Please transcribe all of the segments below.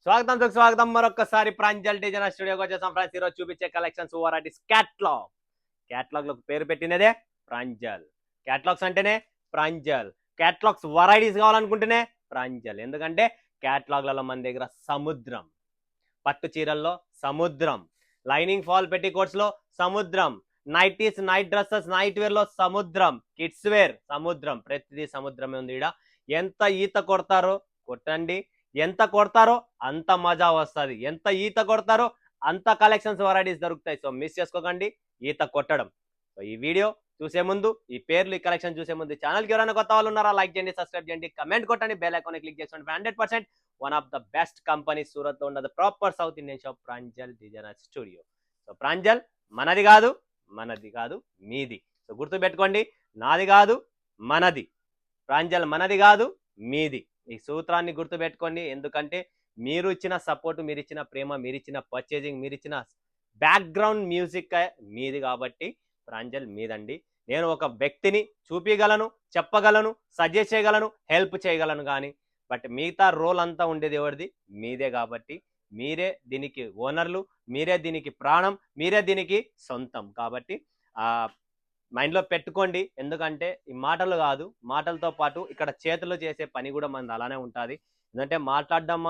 స్వాగతం సుస్వాగతం మరొకసారి ప్రాంజల్ డిజైనర్ స్టూడియోకి వచ్చేసాం ఫ్రెండ్స్. ఈరోజు చూపించే కలెక్షన్స్ వెరైటీస్ క్యాట్లాగ్ లకు పేరు పెట్టినదే ప్రాంజల్. క్యాట్లాగ్స్ అంటేనే ప్రాంజల్. Catalogues varieties కావాలనుకుంటేనే Pranjal. ఎందుకంటే క్యాట్లాగ్లలో మన దగ్గర సముద్రం, పట్టు చీరల్లో సముద్రం, లైనింగ్ ఫాల్ పెట్టికోట్స్ లో సముద్రం, nighties, night dresses, night wear లో సముద్రం, కిడ్స్ వేర్ సముద్రం, ప్రతిదీ సముద్రమే ఉంది. ఇక్కడ ఎంత ఈత కొడతారో కొట్టండి, ఎంత కొడతారో అంత మజా వస్తుంది, ఎంత ఈత కొడతారో అంత కలెక్షన్స్ వెరైటీస్ దొరుకుతాయి. సో మిస్ చేసుకోకండి ఈత కొట్టడం. సో ఈ వీడియో చూసే ముందు, ఈ పేర్లు, ఈ కలెక్షన్ చూసే ముందు ఛానల్కి ఎవరైనా కొత్త వాళ్ళు ఉన్నారా లైక్ చేయండి, సబ్స్క్రైబ్ చేయండి, కమెంట్ కొట్టండి, బెల్ ఐకాన్ క్లిక్ చేయండి. 100% one of the best company Surat లో ఉన్నది proper south Indian shop Pranjal designer studio. So Pranjal మనది కాదు, మీది. సో గుర్తు పెట్టుకోండి, నాది కాదు మనది, ప్రాంజల్ మనది కాదు మీది. ఈ సూత్రాన్ని గుర్తు పెట్టుకోండి. ఎందుకంటే మీరు ఇచ్చిన సపోర్ట్, మీరు ఇచ్చిన ప్రేమ, మీరు ఇచ్చిన పర్చేజింగ్, మీరు ఇచ్చిన బ్యాక్గ్రౌండ్ మ్యూజిక్ మీది కాబట్టి ప్రాంజల్ మీదండి. నేను ఒక వ్యక్తిని చూపించగలను, చెప్పగలను, సజెస్ట్ చేయగలను, హెల్ప్ చేయగలను, కానీ బట్ మిగతా రోల్ అంతా ఉండేది ఎవరిది? మీదే. కాబట్టి మీరే దీనికి ఓనర్లు, మీరే దీనికి ప్రాణం, మీరే దీనికి సొంతం. కాబట్టి మైండ్లో పెట్టుకోండి. ఎందుకంటే ఈ మాటలు కాదు, మాటలతో పాటు ఇక్కడ చేతులు చేసే పని కూడా మనది అలానే ఉంటుంది. ఎందుకంటే మాట్లాడడం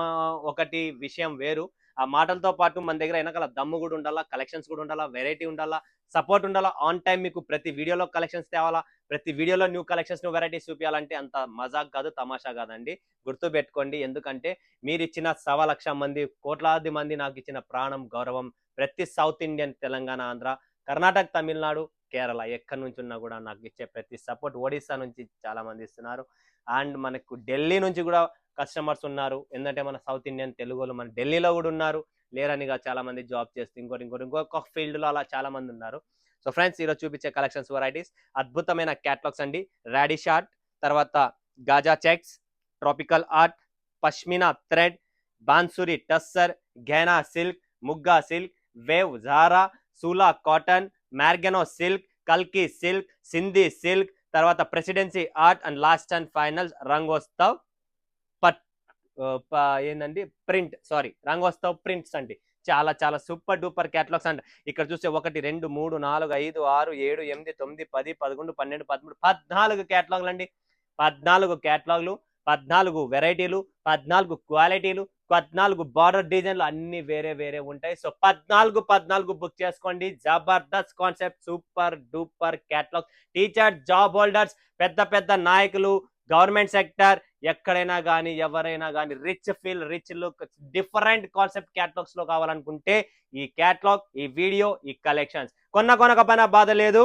ఒకటి విషయం వేరు, ఆ మాటలతో పాటు మన దగ్గర వెనకాల దమ్ము కూడా ఉండాలా, కలెక్షన్స్ కూడా ఉండాలా, వెరైటీ ఉండాలా, సపోర్ట్ ఉండాలా. ఆన్ టైం మీకు ప్రతి వీడియోలో కలెక్షన్స్ తేవాలా, ప్రతి వీడియోలో న్యూ కలెక్షన్స్, న్యూ వెరైటీస్ చూపించాలంటే అంత మజాక్ కాదు, తమాషా కాదండి. గుర్తు పెట్టుకోండి. ఎందుకంటే మీరు ఇచ్చిన 1,00,000 మంది, కోట్లాది మంది నాకు ఇచ్చిన ప్రాణం, గౌరవం, ప్రతి సౌత్ ఇండియన్, తెలంగాణ, ఆంధ్ర, కర్ణాటక, తమిళనాడు, కేరళ, ఎక్కడి నుంచి ఉన్నా కూడా నాకు ఇచ్చే ప్రతి సపోర్ట్, ఒడిస్సా నుంచి చాలా మంది ఇస్తున్నారు, అండ్ మనకు ఢిల్లీ నుంచి కూడా కస్టమర్స్ ఉన్నారు. ఎందుకంటే మన సౌత్ ఇండియన్ తెలుగులో మన ఢిల్లీలో కూడా ఉన్నారు, లేరనిగా చాలా మంది జాబ్ చేస్తూ ఇంకొక ఫీల్డ్ లో అలా చాలా మంది ఉన్నారు. సో ఫ్రెండ్స్, ఈరోజు చూపించే కలెక్షన్స్ వెరైటీస్ అద్భుతమైన క్యాటలాగ్స్ అండి. రాడిష్ ఆర్ట్, తర్వాత గాజా checks, tropical art, pashmina thread, Bansuri tussar, Gehna silk, muga silk, wave Zara, సూలా కాటన్, మ్యార్గెనో సిల్క్, కల్కి సిల్క్, సింధీ సిల్క్, తర్వాత presidency art, and last and final Rangotsav ఏంటండి రంగోత్సవ్ ప్రింట్స్ అండి. చాలా చాలా సూపర్ డూపర్ క్యాటలాగ్స్ అండి. ఇక్కడ చూస్తే 1 2 3 4 5 6 7 8 9 10 11 12 13 14 క్యాటలాగ్లు అండి. 14 క్యాటలాగ్లు, 14 వెరైటీలు, 14 క్వాలిటీలు, 14 బార్డర్ డిజైన్లు, అన్ని వేరే వేరే ఉంటాయి. సో 14 బుక్ చేసుకోండి. Jabardasth concept, super duper catalogue. Teacher, job holders, పెద్ద పెద్ద నాయకులు, గవర్నమెంట్ సెక్టర్, ఎక్కడైనా కానీ, ఎవరైనా కానీ, rich look, different concept catalogues లో కావాలనుకుంటే ఈ క్యాటలాగ్, ఈ వీడియో, ఈ కలెక్షన్స్ కొనకపోయినా బాధ లేదు.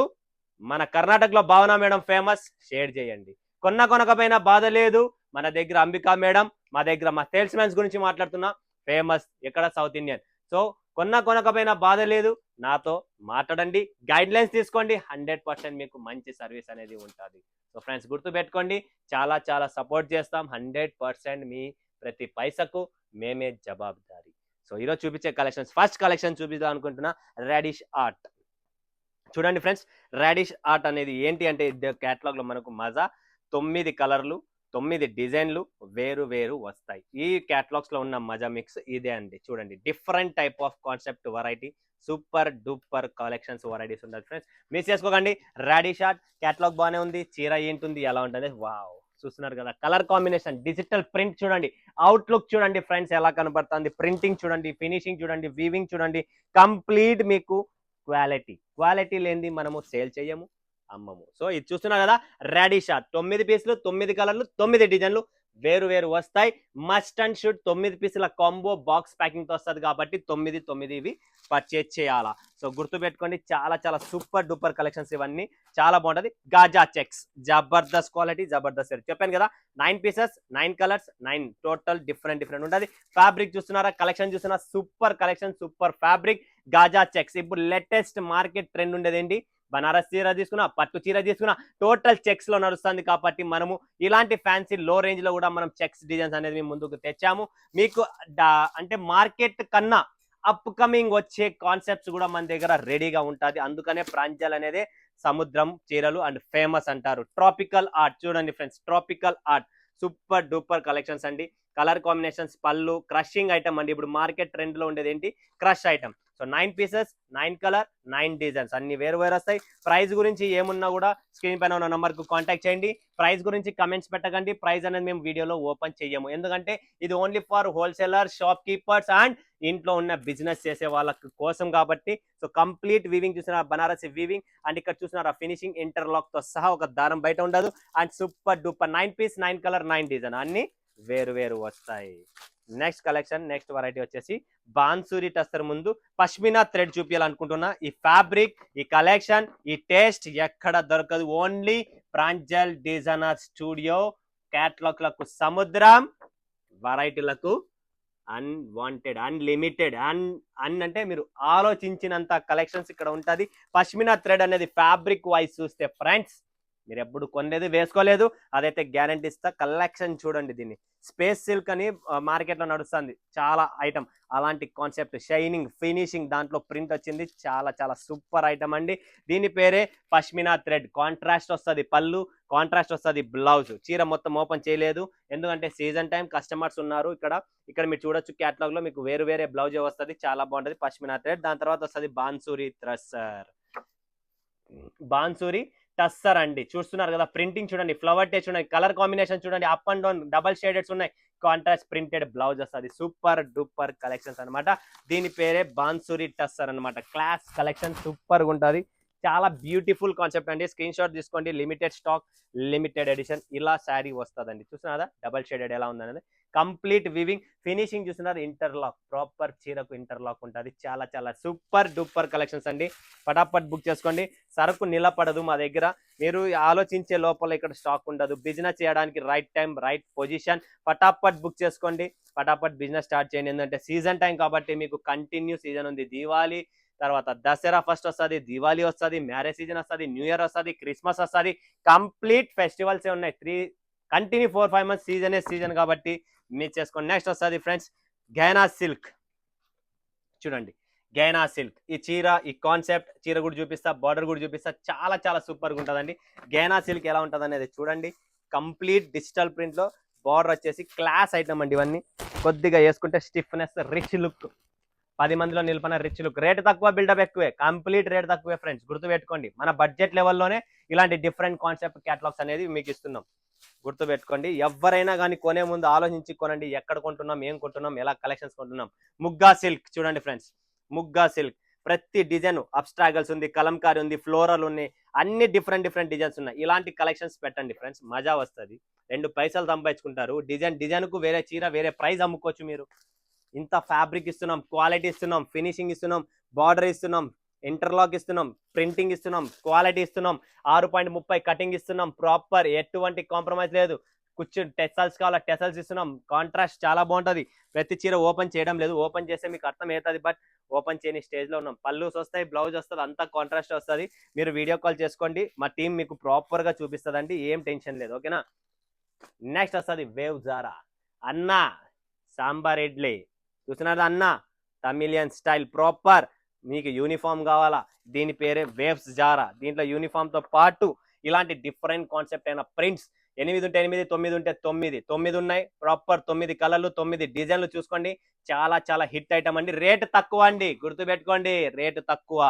మన కర్ణాటకలో భావన మేడం ఫేమస్, షేర్ చేయండి. కొనకపోయినా బాధ లేదు, మన దగ్గర అంబికా మేడం, మా దగ్గర మా సేల్స్ మ్యాన్స్ గురించి మాట్లాడుతున్నా, ఫేమస్ ఎక్కడ? South Indian. సో కొనకపోయినా బాధ లేదు, నాతో మాట్లాడండి, గైడ్ లైన్స్ తీసుకోండి, 100% మీకు మంచి సర్వీస్ అనేది ఉంటుంది. సో ఫ్రెండ్స్, గుర్తు పెట్టుకోండి, చాలా చాలా సపోర్ట్ చేస్తాం. 100% మీ ప్రతి పైసకు మేమే జవాబుదారి. సో ఈరోజు చూపించే కలెక్షన్స్, ఫస్ట్ కలెక్షన్ చూపిద్దాం అనుకుంటున్నా, రాడిష్ ఆర్ట్. చూడండి ఫ్రెండ్స్, రాడిష్ ఆర్ట్ అనేది ఏంటి అంటే, క్యాటలాగ్ లో మనకు మజా 9 కలర్లు, 9 డిజైన్లు వేరు వేరు వస్తాయి. ఈ క్యాటలాగ్స్ లో ఉన్న మజా మిక్స్ ఇదే అండి. చూడండి, different type of concept variety, super duper collections varieties ఉంటుంది ఫ్రెండ్స్. మిస్ చేసుకోకండి. రాడిష్ ఆర్ట్ క్యాటలాగ్ బాగానే ఉంది, చీర ఏంటుంది, ఎలా ఉంటుంది, వావ్. చూస్తున్నారు కదా, కలర్ కాంబినేషన్, డిజిటల్ ప్రింట్ చూడండి, అవుట్లుక్ చూడండి ఫ్రెండ్స్ ఎలా కనబడుతుంది, ప్రింటింగ్ చూడండి, ఫినిషింగ్ చూడండి, వీవింగ్ చూడండి, కంప్లీట్ మీకు క్వాలిటీ లేనిది మనము సేల్ చేయము, అమ్మము. సో ఇది చూస్తున్నా కదా, రాడిష్ ఆర్ట్ 9 పీసులు, 9 కలర్లు, 9 డిజైన్లు వేరు వేరు వస్తాయి. మస్ట్ అండ్ షుడ్ 9 పీసుల కాంబో బాక్స్ ప్యాకింగ్ తో వస్తుంది కాబట్టి 9 ఇవి పర్చేజ్ చేయాలా. సో గుర్తు పెట్టుకోండి, చాలా చాలా సూపర్ డూపర్ కలెక్షన్స్ ఇవన్నీ, చాలా బాగుంటది. Gaza checks, Jabardasth quality, Jabardasth. చెప్పాను కదా, 9 పీసెస్, 9 కలర్స్, 9 టోటల్ డిఫరెంట్ ఉంటుంది. ఫ్యాబ్రిక్ చూస్తున్నారా, కలెక్షన్ చూస్తున్నా, super collection, super fabric, Gaza checks. ఇప్పుడు లేటెస్ట్ మార్కెట్ ట్రెండ్ ఉండేది ఏంటి? బనారస్ చీర తీసుకున్నా, పట్టు చీర తీసుకున్నా, టోటల్ చెక్స్ లో నడుస్తుంది కాబట్టి మనము ఇలాంటి ఫ్యాన్సీ లో రేంజ్ లో కూడా మనం చెక్స్ డిజైన్స్ అనేది మేము ముందుకు తెచ్చాము. మీకు అంటే మార్కెట్ కన్నా అప్ కమింగ్ వచ్చే కాన్సెప్ట్స్ కూడా మన దగ్గర రెడీగా ఉంటుంది. అందుకనే ప్రాంజల్ అనేది సముద్రం చీరలు అండ్ ఫేమస్ అంటారు. ట్రాపికల్ ఆర్ట్ చూడండి friends, tropical art super duper collections అండి. కలర్ కాంబినేషన్స్, పళ్ళు, క్రషింగ్ ఐటమ్ అండి. ఇప్పుడు మార్కెట్ ట్రెండ్ లో ఉండేది ఏంటి, crush item. So 9 pieces, 9 colour, 9 designs, అన్ని వేరు వేరు వస్తాయి. ప్రైస్ గురించి ఏమున్నా కూడా స్క్రీన్ పైన ఉన్న నంబర్ కు కాంటాక్ట్ చేయండి. ప్రైస్ గురించి కమెంట్స్ పెట్టకండి, ప్రైస్ అనేది మేము వీడియోలో ఓపెన్ చెయ్యము. ఎందుకంటే ఇది only for wholesaler, shop keepers and ఇంట్లో ఉన్న బిజినెస్ చేసే వాళ్ళకి కోసం కాబట్టి. సో కంప్లీట్ వీవింగ్ చూసిన బనారసి వీవింగ్ అండ్ ఇక్కడ చూసిన ఫినిషింగ్ ఇంటర్లాక్ తో సహా ఒక దారం బయట ఉండదు. And super duper 9 piece, 9 colour, 9 design అన్ని వేరు వేరు వస్తాయి. నెక్స్ట్ కలెక్షన్, నెక్స్ట్ వెరైటీ వచ్చేసి బాన్సూరి టస్సర్. ముందు పష్మినా థ్రెడ్ చూపించాలనుకుంటున్నా. ఈ ఫ్యాబ్రిక్, ఈ కలెక్షన్, ఈ టేస్ట్ ఎక్కడ దొరకదు. Only Pranjal designer studio. Catalogue లకు సముద్రం, వెరైటీలకు అన్వాంటెడ్, అన్లిమిటెడ్. అంటే మీరు ఆలోచించినంత కలెక్షన్స్ ఇక్కడ ఉంటుంది. పష్మినా థ్రెడ్ అనేది ఫ్యాబ్రిక్ వైజ్ చూస్తే ఫ్రెండ్స్ మీరు ఎప్పుడు కొనేది వేసుకోలేదు, అదైతే గ్యారంటీ ఇస్తా. కలెక్షన్ చూడండి, దీన్ని స్పేస్ సిల్క్ అని మార్కెట్ లో నడుస్తుంది చాలా ఐటమ్. అలాంటి కాన్సెప్ట్, షైనింగ్, ఫినిషింగ్, దాంట్లో ప్రింట్ వచ్చింది. చాలా చాలా సూపర్ ఐటమ్ అండి. దీని పేరే పష్మినా థ్రెడ్. కాంట్రాస్ట్ వస్తుంది పళ్ళు, కాంట్రాస్ట్ వస్తుంది బ్లౌజ్. చీర మొత్తం ఓపెన్ చేయలేదు ఎందుకంటే సీజన్ టైం కస్టమర్స్ ఉన్నారు. ఇక్కడ మీరు చూడొచ్చు క్యాటలాగ్ లో మీకు వేరు వేరే బ్లౌజ్ వస్తుంది. చాలా బాగుంటది పష్మినా థ్రెడ్. దాని తర్వాత వస్తుంది బాన్సూరి టస్సర్. బాన్సూరి టస్సర్ అండి. చూస్తున్నారు కదా, ప్రింటింగ్ చూడండి, ఫ్లవర్ టేస్ట్ చూడండి, కలర్ కాంబినేషన్ చూడండి, అప్ అండ్ డౌన్ డబల్ షేడెడ్స్ ఉన్నాయి. కాంట్రాస్ట్ ప్రింటెడ్ బ్లౌజ్ వస్తుంది. సూపర్ డూపర్ కలెక్షన్స్ అనమాట. దీని పేరే బాన్సూరి టస్సర్ అనమాట. క్లాస్ కలెక్షన్ సూపర్ గా ఉంటుంది. చాలా బ్యూటిఫుల్ కాన్సెప్ట్ అండి. స్క్రీన్ షాట్ తీసుకోండి. Limited stock, limited edition. ఇలా శారీ వస్తుందండి. చూస్తున్నారా డబల్ షేడెడ్ ఎలా ఉందనేది. కంప్లీట్ వివింగ్, ఫినిషింగ్ చూస్తున్నారు, ఇంటర్లాక్, ప్రాపర్ చీరకు ఇంటర్లాక్ ఉంటుంది. చాలా చాలా సూపర్ డూపర్ కలెక్షన్స్ అండి. ఫటాఫట్ బుక్ చేసుకోండి. సరుకు నిలబడదు మా దగ్గర. మీరు ఆలోచించే లోపల ఇక్కడ స్టాక్ ఉండదు. బిజినెస్ చేయడానికి రైట్ టైం, రైట్ పొజిషన్. ఫటాఫట్ బుక్ చేసుకోండి, ఫటాఫట్ బిజినెస్ స్టార్ట్ చేయండి. ఎందుకంటే సీజన్ టైం కాబట్టి మీకు కంటిన్యూ సీజన్ ఉంది. దీవాలి తర్వాత దసరా ఫస్ట్ వస్తుంది, దివాళీ వస్తుంది, మ్యారేజ్ సీజన్ వస్తుంది, న్యూ ఇయర్ వస్తుంది, క్రిస్మస్ వస్తుంది. కంప్లీట్ ఫెస్టివల్స్ ఉన్నాయి. 3 కంటిన్యూ 4-5 మంత్స్ సీజన్ కాబట్టి మీరు చేసుకోండి. నెక్స్ట్ వస్తుంది ఫ్రెండ్స్ గైనా సిల్క్. చూడండి గైనా సిల్క్. ఈ చీర, ఈ కాన్సెప్ట్, చీర కూడా చూపిస్తా, బార్డర్ కూడా చూపిస్తా. చాలా చాలా సూపర్ గా ఉంటుందండి. గైనా సిల్క్ ఎలా ఉంటుంది అనేది చూడండి. కంప్లీట్ డిజిటల్ ప్రింట్ లో బార్డర్ వచ్చేసి క్లాస్ ఐటమ్ అండి. ఇవన్నీ కొద్దిగా వేసుకుంటే స్టిఫ్నెస్, రిచ్ లుక్, 10 మందిలో నిలిపిన రిచ్ లుక్. రేట్ తక్కువ, బిల్డప్ ఎక్కువే. కంప్లీట్ రేట్ తక్కువే ఫ్రెండ్స్, గుర్తుపెట్టుకోండి. మన బడ్జెట్ లెవెల్లోనే ఇలాంటి డిఫరెంట్ కాన్సెప్ట్ క్యాటలాగ్స్ అనేది మీకు ఇస్తున్నాం. గుర్తుపెట్టుకోండి. ఎవరైనా కానీ కొనే ముందు ఆలోచించి కొనండి. ఎక్కడ కొంటున్నాం, ఏం కొంటున్నాం, ఎలా కలెక్షన్స్ కొంటున్నాం. ముగ్గా సిల్క్ చూడండి ఫ్రెండ్స్. ముగ్గా సిల్క్ ప్రతి డిజైన్ అబ్స్ట్రాగల్స్ ఉంది, కలంకారీ ఉంది, ఫ్లోరల్ ఉన్నాయి, అన్ని డిఫరెంట్ డిజైన్స్ ఉన్నాయి. ఇలాంటి కలెక్షన్స్ పెట్టండి ఫ్రెండ్స్, మజా వస్తుంది. 2 పైసలు సంపాదించుకుంటారు. డిజైన్ కు వేరే చీర వేరే ప్రైస్ అమ్ముకోవచ్చు మీరు. ఇంత ఫ్యాబ్రిక్ ఇస్తున్నాం, క్వాలిటీ ఇస్తున్నాం, ఫినిషింగ్ ఇస్తున్నాం, బార్డర్ ఇస్తున్నాం, ఇంటర్లాక్ ఇస్తున్నాం, ప్రింటింగ్ ఇస్తున్నాం, క్వాలిటీ ఇస్తున్నాం, 6.30 కటింగ్ ఇస్తున్నాం. ప్రాపర్, ఎటువంటి కాంప్రమైజ్ లేదు. కూర్చుని టెసల్స్ కావాలా టెసల్స్ ఇస్తున్నాం. కాంట్రాస్ట్ చాలా బాగుంటుంది. ప్రతి చీర ఓపెన్ చేయడం లేదు, ఓపెన్ చేస్తే మీకు అర్థం అవుతుంది, బట్ ఓపెన్ చేయని స్టేజ్ లో ఉన్నాం. పళ్ళుస్ వస్తాయి, బ్లౌజ్ వస్తుంది, అంతా కాంట్రాస్ట్ వస్తుంది. మీరు వీడియో కాల్ చేసుకోండి, మా టీం మీకు ప్రాపర్ గా చూపిస్తుందండి. ఏం టెన్షన్ లేదు, ఓకేనా. నెక్స్ట్ వస్తుంది వేవ్ జారా. అన్న సాంబార్ ఇడ్లీ చూసినారా అన్న, తమిళియన్ స్టైల్ ప్రాపర్. మీకు యూనిఫామ్ కావాలా, దీని పేరే వేవ్స్ జారా. దీంట్లో యూనిఫామ్ తో పాటు ఇలాంటి డిఫరెంట్ కాన్సెప్ట్ అయిన ప్రింట్స్ 8 ఉంటే 8, 9 ఉంటే 9 ఉన్నాయి. ప్రాపర్ 9 కలర్లు, 9 డిజైన్లు. చూసుకోండి, చాలా చాలా హిట్ ఐటమ్ అండి. రేటు తక్కువ అండి, గుర్తుపెట్టుకోండి, రేటు తక్కువ.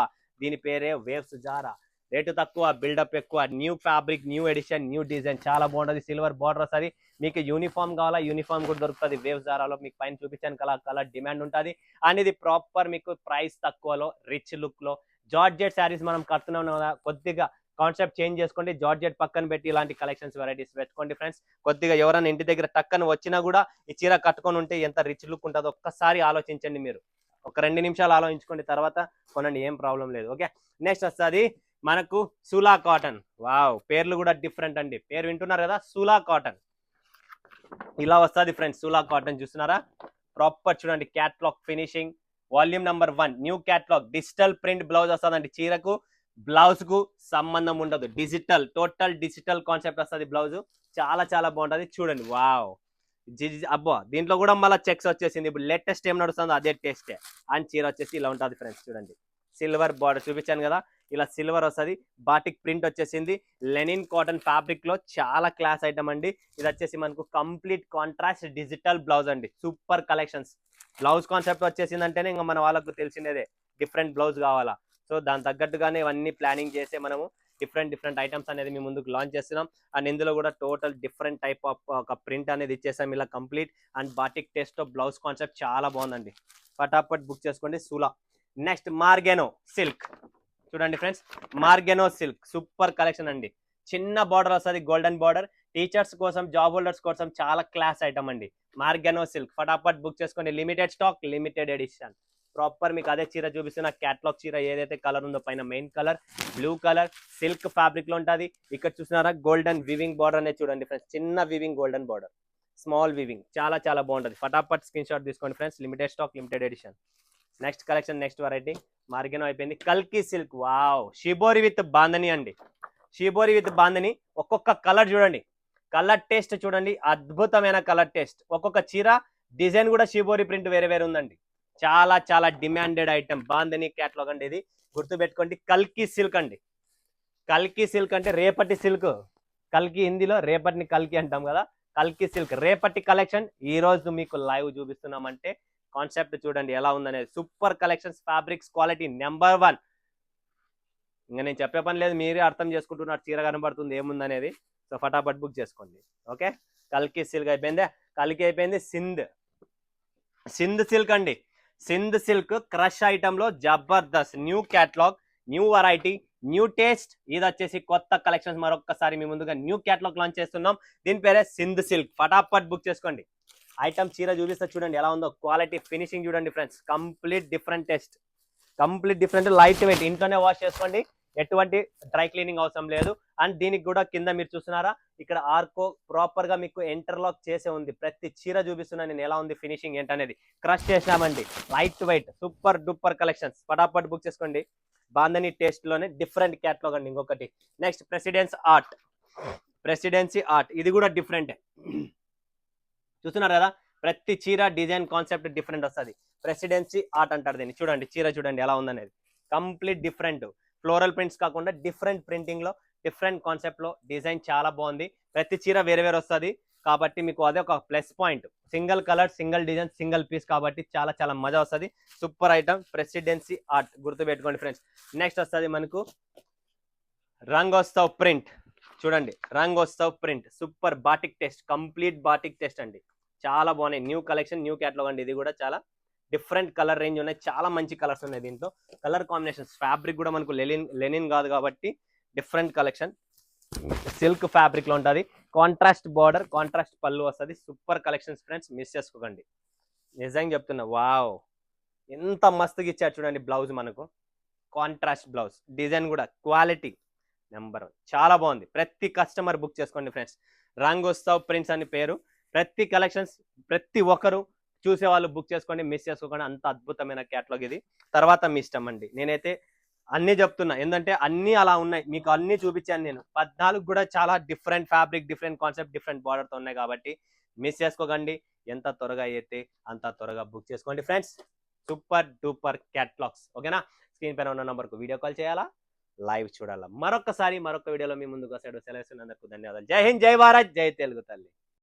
దీని పేరే వేవ్స్ జారా. రేటు తక్కువ, బిల్డప్ ఎక్కువ. New fabric, new edition, new design, చాలా బాగుంటుంది. సిల్వర్ బార్డర్ వస్తుంది. మీకు యూనిఫామ్ కావాలా, యూనిఫామ్ కూడా దొరుకుతుంది వేవ్ జారాలో. మీకు పైన చూపించాను కలర్ డిమాండ్ ఉంటుంది. అండ్ ఇది ప్రాపర్ మీకు ప్రైస్ తక్కువలో, రిచ్ లుక్ లో. జార్జెట్ శారీస్ మనం కడుతున్నాం కదా, కొద్దిగా కాన్సెప్ట్ చేంజ్ చేసుకోండి. జార్జెట్ పక్కన పెట్టి ఇలాంటి కలెక్షన్స్ వెరైటీస్ పెట్టుకోండి ఫ్రెండ్స్. కొద్దిగా ఎవరైనా ఇంటి దగ్గర టక్కన వచ్చినా కూడా ఈ చీర కట్టుకొని ఉంటే ఎంత రిచ్ లుక్ ఉంటుందో ఒక్కసారి ఆలోచించండి. మీరు ఒక 2 నిమిషాలు ఆలోచించుకోండి, తర్వాత కొనండి, ఏం ప్రాబ్లం లేదు, ఓకే. నెక్స్ట్ వస్తుంది మనకు సూలా కాటన్. వావ్, పేర్లు కూడా డిఫరెంట్ అండి. పేరు వింటున్నారు కదా, సూలా కాటన్. ఇలా వస్తుంది ఫ్రెండ్స్ సూలా కాటన్. చూస్తున్నారా, ప్రాపర్ చూడండి, catalogue finishing, volume number 1, new catalogue. Digital print blouse వస్తుందండి. చీరకు బ్లౌజ్ కు సంబంధం ఉండదు, డిజిటల్, టోటల్ డిజిటల్ కాన్సెప్ట్ వస్తుంది బ్లౌజ్. చాలా చాలా బాగుంటది. చూడండి, వావ్, అబ్బా, దీంట్లో కూడా మళ్ళీ చెక్స్ వచ్చేసింది. ఇప్పుడు లేటెస్ట్ ఏం నడుస్తుందో అదే టేస్టే. అండ్ చీర వచ్చేసి ఇలా ఉంటుంది ఫ్రెండ్స్. చూడండి, సిల్వర్ బార్డర్ చూపించాను కదా, ఇలా సిల్వర్ వస్తుంది, బాటిక్ ప్రింట్ వచ్చేసింది, లెనిన్ కాటన్ ఫ్యాబ్రిక్ లో చాలా క్లాస్ ఐటమ్ అండి. ఇది వచ్చేసి మనకు కంప్లీట్ కాంట్రాస్ట్ డిజిటల్ బ్లౌజ్ అండి. Super collections. బ్లౌజ్ కాన్సెప్ట్ వచ్చేసిందంటేనే ఇంకా మన వాళ్ళకు తెలిసినదే, డిఫరెంట్ బ్లౌజ్ కావాలా. సో దాని తగ్గట్టుగానే ఇవన్నీ ప్లానింగ్ చేసి మనము డిఫరెంట్ ఐటమ్స్ అనేది మేము ముందుకు లాంచ్ చేస్తున్నాం. అండ్ ఇందులో కూడా టోటల్ డిఫరెంట్ టైప్ ఆఫ్ ఒక ప్రింట్ అనేది ఇచ్చేసాం ఇలా complete. And batik taste blouse concept చాలా బాగుందండి. ఫటాఫట్ బుక్ చేసుకోండి. సూలా. నెక్స్ట్ మార్గెనో సిల్క్ చూడండి ఫ్రెండ్స్, మార్గెనో సిల్క్ సూపర్ కలెక్షన్ అండి. చిన్న బార్డర్ వస్తుంది, గోల్డెన్ బార్డర్. టీచర్స్ కోసం, జాబ్ హోల్డర్స్ కోసం చాలా క్లాస్ ఐటమ్ అండి. మార్గెనో సిల్క్ ఫటాఫట్ బుక్ చేసుకోండి. Limited stock, limited edition. Proper మీకు అదే చీర చూపిస్తున్న క్యాట్లాగ్ చీర ఏదైతే కలర్ ఉందో పైన main colour blue colour silk fabric లో ఉంటుంది. ఇక్కడ చూసినారా గోల్డెన్ వివింగ్ బార్డర్ అనేది చూడండి ఫ్రెండ్స్, చిన్న weaving golden border, small weaving, చాలా చాలా బాగుంటుంది. ఫటాఫట్ స్క్రీన్ షాట్ తీసుకోండి friends. Limited stock, limited edition. Next collection, next variety మార్గెనో అయిపోయింది. కల్కి silk, wow, shibori with bandhani అండి. Shibori with bandhani. ఒక్కొక్క కలర్ చూడండి, కలర్ టేస్ట్ చూడండి, అద్భుతమైన కలర్ టేస్ట్. ఒక్కొక్క చీర డిజైన్ కూడా షిబోరి ప్రింట్ వేరే వేరే ఉందండి. చాలా చాలా డిమాండెడ్ ఐటమ్ బాందని క్యాట్లాగ్ అండి. ఇది గుర్తుపెట్టుకోండి, కల్కి సిల్క్ అండి. కల్కి సిల్క్ అంటే రేపటి సిల్క్. కల్కి హిందీలో రేపటిని కల్కి అంటాం కదా, కల్కి సిల్క్ రేపటి కలెక్షన్ ఈ రోజు మీకు లైవ్ చూపిస్తున్నామంటే కాన్సెప్ట్ చూడండి ఎలా ఉందనేది. Super collections, fabrics quality number 1. ఇంకా నేను చెప్పే పని లేదు, మీరే అర్థం చేసుకుంటున్నారు చీర కనబడుతుంది ఏముందనేది. సో ఫటాఫట్ బుక్ చేసుకోండి. ఓకే, కల్కి సిల్క్ అయిపోయిందే. కల్కి అయిపోయింది. సింధ్ సిల్క్ అండి. సింధ్ సిల్క్ క్రష్ ఐటమ్ లో Jabardasth new catalogue, new variety, new taste. ఇది వచ్చేసి కొత్త కలెక్షన్స్. మరొకసారి మీ ముందుగా న్యూ క్యాట్లాగ్ లాంచ్ చేస్తున్నాం. దీని పేరే సింధ్ సిల్క్. ఫటాఫట్ బుక్ చేసుకోండి. ఐటమ్ చీర చూపిస్తే చూడండి ఎలా ఉందో, క్వాలిటీ ఫినిషింగ్ చూడండి friends. Complete different taste, complete different, light weight. ఇంట్లోనే వాష్ చేసుకోండి, ఎటువంటి డ్రై క్లీనింగ్ అవసరం లేదు. అండ్ దీనికి కూడా కింద మీరు చూస్తున్నారా ఇక్కడ ఆర్కో ప్రాపర్ గా మీకు ఇంటర్లాక్ చేసే ఉంది. ప్రతి చీర చూపిస్తున్నా నేను ఎలా ఉంది ఫినిషింగ్ ఏంటనేది. క్రష్ చేసినామండి, light weight, super duper collections. ఫటాఫట్ బుక్ చేసుకోండి. బాందని టేస్ట్ లోనే డిఫరెంట్ క్యాట్లాగ్ అండి. ఇంకొకటి నెక్స్ట్ ప్రెసిడెన్సీ ఆర్ట్. ఇది కూడా డిఫరెంట్. చూస్తున్నారు కదా, ప్రతి చీర డిజైన్ కాన్సెప్ట్ డిఫరెంట్ వస్తుంది. ప్రెసిడెన్సీ ఆర్ట్ అంటారు దీన్ని. చూడండి చీర చూడండి ఎలా ఉందనేది, కంప్లీట్ డిఫరెంట్. ఫ్లోరల్ ప్రింట్స్ కాకుండా డిఫరెంట్ ప్రింటింగ్ లో, డిఫరెంట్ కాన్సెప్ట్ లో డిజైన్ చాలా బాగుంది. ప్రతి చీర వేరే వేరే వస్తుంది కాబట్టి మీకు అదే ఒక plus point. Single colour, single design, single piece కాబట్టి చాలా చాలా మజా వస్తుంది. సూపర్ ఐటమ్ ప్రెసిడెన్సీ ఆర్ట్, గుర్తుపెట్టుకోండి ఫ్రెండ్స్. నెక్స్ట్ వస్తుంది మనకు రంగోత్సవ్ ప్రింట్. చూడండి Rangotsav print, super batik test, complete batik test అండి. చాలా బాగున్నాయి. న్యూ కలెక్షన్, న్యూ క్యాటలాగ్ అండి. ఇది కూడా చాలా డిఫరెంట్ కలర్ రేంజ్ ఉన్నాయి. చాలా మంచి కలర్స్ ఉన్నాయి దీంట్లో. కలర్ కాంబినేషన్స్, ఫ్యాబ్రిక్ కూడా మనకు లెనిన్ కాదు కాబట్టి డిఫరెంట్ కలెక్షన్. సిల్క్ ఫ్యాబ్రిక్ లో ఉంటుంది. కాంట్రాస్ట్ బార్డర్, కాంట్రాస్ట్ పళ్ళు వస్తుంది. సూపర్ కలెక్షన్స్ ఫ్రెండ్స్, మిస్ చేసుకోకండి. నిజంగా చెప్తున్నా, వావ్, ఎంత మస్తుగా ఇచ్చారు చూడండి. బ్లౌజ్ మనకు కాంట్రాస్ట్ బ్లౌజ్, డిజైన్ కూడా క్వాలిటీ నెంబర్ 1, చాలా బాగుంది. ప్రతి కస్టమర్ బుక్ చేసుకోండి ఫ్రెండ్స్. రంగోత్సవ్ ప్రింట్స్ అని పేరు. ప్రతి కలెక్షన్స్ ప్రతి ఒక్కరు చూసే వాళ్ళు బుక్ చేసుకోండి, మిస్ చేసుకోకండి. అంత అద్భుతమైన క్యాటలాగ్ ఇది. తర్వాత మీ ఇష్టం అండి. నేనైతే అన్ని చెప్తున్నా, ఎందుకంటే అన్ని అలా ఉన్నాయి, మీకు అన్ని చూపించాను నేను. 14 కూడా చాలా different fabric, different concept, different border తో ఉన్నాయి కాబట్టి మిస్ చేసుకోకండి. ఎంత త్వరగా అయితే అంత త్వరగా బుక్ చేసుకోండి ఫ్రెండ్స్. Super duper catalogues. ఓకేనా, స్క్రీన్ పైన ఉన్న నంబర్కు వీడియో కాల్ చేయాలా, లైవ్ చూడాలా. మరొక వీడియోలో మీ ముందుకు వస్తాడు. సెలవు. ధన్యవాదాలు. జై హింద్, జై భారత్, జై తెలుగు తల్లి.